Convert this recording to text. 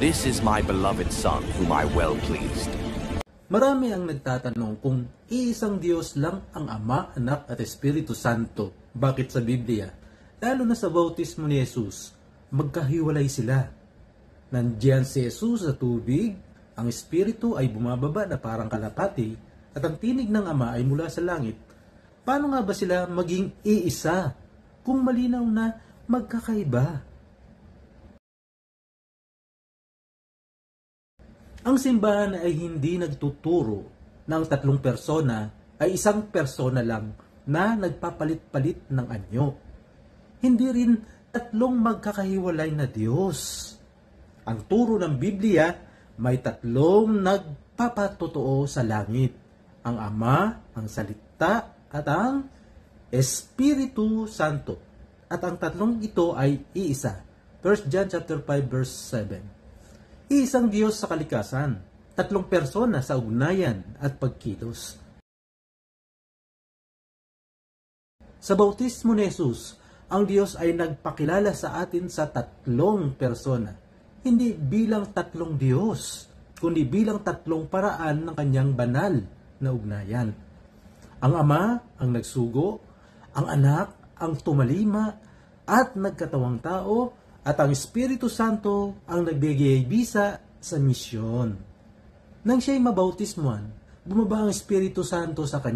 This is my beloved Son, whom I well pleased. Marami ang nagtatanong kung iisang Diyos lang ang Ama, Anak at Espiritu Santo. Bakit sa Biblia, lalo na sa bautismo ni Jesus, magkahiwalay sila? Nandiyan si Jesus sa tubig, ang Espiritu ay bumababa na parang kalapati, at ang tinig ng Ama ay mula sa langit. Paano nga ba sila maging iisa kung malinaw na magkakaiba? Ang simbahan ay hindi nagtuturo na ang tatlong persona ay isang persona lang na nagpapalit-palit ng anyo. Hindi rin tatlong magkakahiwalay na Diyos. Ang turo ng Biblia, may tatlong nagpapatotoo sa langit. Ang Ama, ang Salita, at ang Espiritu Santo. At ang tatlong ito ay iisa. 1 John chapter 5 verse 7. Isang Diyos sa kalikasan, tatlong persona sa ugnayan at pagkilos. Sa bautismo ni Jesus, ang Diyos ay nagpakilala sa atin sa tatlong persona, hindi bilang tatlong Diyos, kundi bilang tatlong paraan ng kanyang banal na ugnayan. Ang Ama ang nagsugo, ang Anak ang tumalima at nagkatawang tao, at ang Espiritu Santo ang nagbigay bisa sa misyon. Nang siya'y mabautismuhan, bumaba ang Espiritu Santo sa kanya.